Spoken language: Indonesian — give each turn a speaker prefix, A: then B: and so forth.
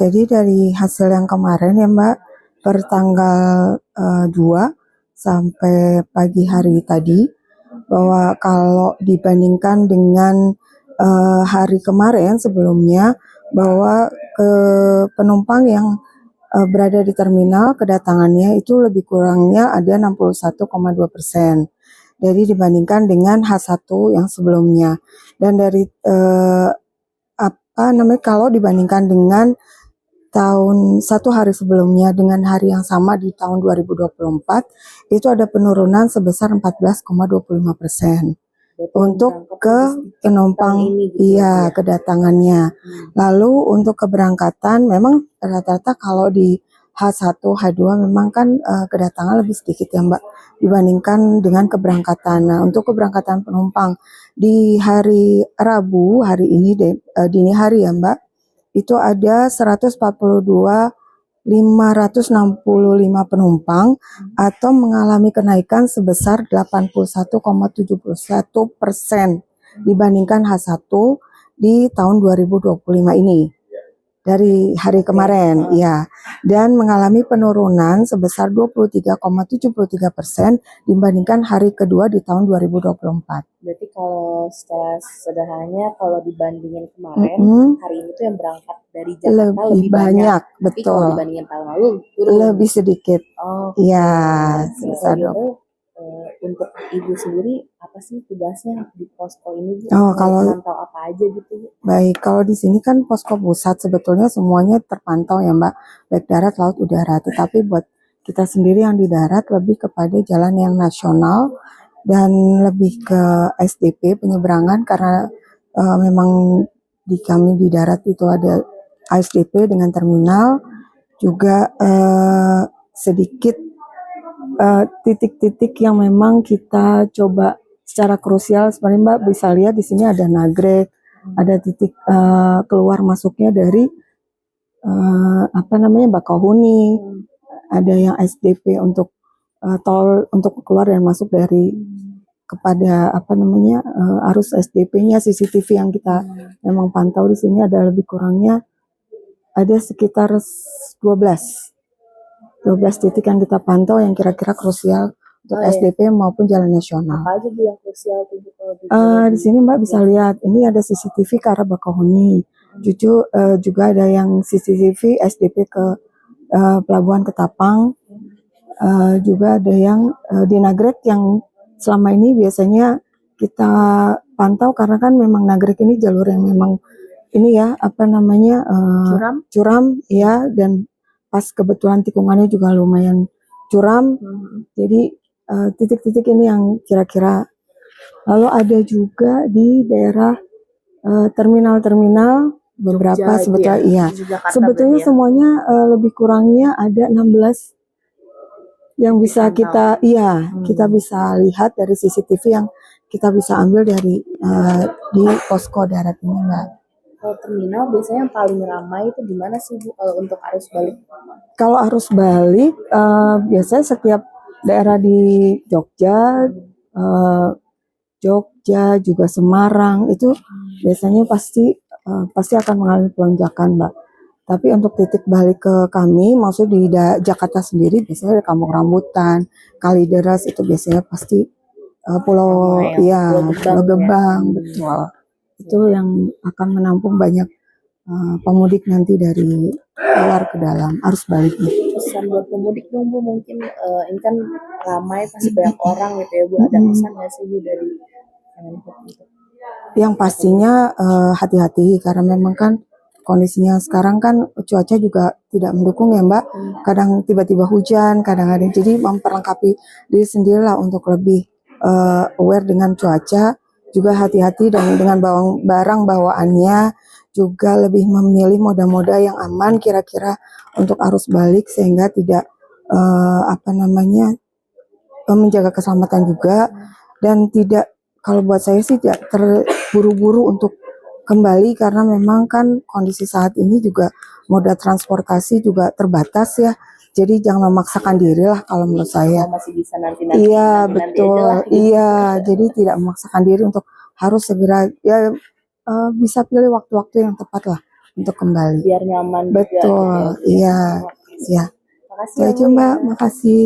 A: Jadi dari hasil yang kemarin ya Mbak, per tanggal 2 sampai pagi hari tadi, bahwa kalau dibandingkan dengan hari kemarin sebelumnya, bahwa penumpang yang berada di terminal kedatangannya itu lebih kurangnya ada 61,2%. Jadi dibandingkan dengan H1 yang sebelumnya. Dan dari kalau dibandingkan dengan satu hari sebelumnya dengan hari yang sama di tahun 2024 itu ada penurunan sebesar 14,25% untuk ke penumpang kedatangannya. Lalu untuk keberangkatan memang rata-rata kalau di H1, H2 memang kan kedatangan lebih sedikit ya Mbak dibandingkan dengan keberangkatan. Nah, untuk keberangkatan penumpang di hari Rabu, hari ini dini hari ya Mbak, itu ada 142.565 penumpang atau mengalami kenaikan sebesar 81,71% dibandingkan H1 di tahun 2025 ini. Dari hari kemarin, ya, dan mengalami penurunan sebesar 23,73% dibandingkan hari kedua di tahun 2024.
B: Berarti kalau secara sederhananya, kalau dibandingin kemarin, hari ini tuh yang berangkat dari Jakarta lebih banyak.
A: Betul.
B: Tapi kalau dibandingin tahun lalu,
A: lebih sedikit. Iya,
B: sebesar untuk Ibu sendiri, apa sih tugasnya di posko ini, Bu?
A: Kalau
B: mantau apa aja gitu?
A: Baik, kalau di sini kan posko pusat sebetulnya semuanya terpantau ya Mbak, baik darat, laut, udara. Tetapi buat kita sendiri yang di darat lebih kepada jalan yang nasional dan lebih ke SDP penyeberangan karena memang di kami di darat itu ada ASDP dengan terminal, juga sedikit titik-titik yang memang kita coba secara krusial. Sebenarnya Mbak bisa lihat di sini ada nagrek, ada titik keluar masuknya dari Bakauheni, ada yang SDP untuk tol untuk keluar dan masuk dari kepada arus SDP-nya. CCTV yang kita memang pantau di sini ada lebih kurangnya ada sekitar 12 titik yang kita pantau yang kira-kira krusial untuk SDP maupun jalan nasional.
B: Apa aja yang krusial
A: di sini Mbak bisa lihat ini ada CCTV ke arah Bakauheni. Juga ada yang CCTV SDP ke Pelabuhan Ketapang. Juga ada yang di Nagrek yang selama ini biasanya kita pantau karena kan memang Nagrek ini jalur yang memang ini ya curam ya, dan pas kebetulan tikungannya juga lumayan curam. Jadi titik-titik ini yang kira-kira. Lalu ada juga di daerah terminal-terminal beberapa sebetulnya semuanya lebih kurangnya ada 16 yang bisa kita bisa lihat dari CCTV yang kita bisa ambil dari di posko darat ini Mbak.
B: Kalau terminal biasanya yang paling ramai itu di mana sih Bu kalau untuk arus balik?
A: Kalau arus balik biasanya setiap daerah di Jogja, juga Semarang itu biasanya pasti akan mengalami pelonjakan Mbak. Tapi untuk titik balik ke kami, maksud di Jakarta sendiri biasanya ada Kampung Rambutan, Kalideres itu biasanya pasti Pulau Gebang, betul. Itu yang akan menampung banyak pemudik nanti dari luar ke dalam arus baliknya.
B: Pesan buat pemudik dong Bu, mungkin ini kan ramai pasti banyak orang gitu ya Bu, ada pesan nggak sih Bu dari gitu?
A: Yang pastinya hati-hati karena memang kan kondisinya sekarang kan cuaca juga tidak mendukung ya Mbak. Kadang tiba-tiba hujan, kadang-kadang, jadi memperlengkapi diri sendirilah untuk lebih aware dengan cuaca. Juga hati-hati dan dengan barang bawaannya, juga lebih memilih moda-moda yang aman kira-kira untuk arus balik sehingga tidak menjaga keselamatan juga, dan tidak, kalau buat saya sih tidak terburu-buru untuk kembali karena memang kan kondisi saat ini juga moda transportasi juga terbatas ya. Jadi jangan memaksakan diri lah kalau menurut saya.
B: Masih bisa nanti.
A: Iya betul. Iya, jadi tidak memaksakan diri untuk harus segera ya bisa pilih waktu-waktu yang tepat lah untuk kembali.
B: biar nyaman juga gitu
A: Betul,
B: ya.
A: iya,
B: Oke.
A: ya.
B: Makasih
A: Itu
B: ya
A: aja
B: Bu
A: Mbak,
B: ya.
A: makasih.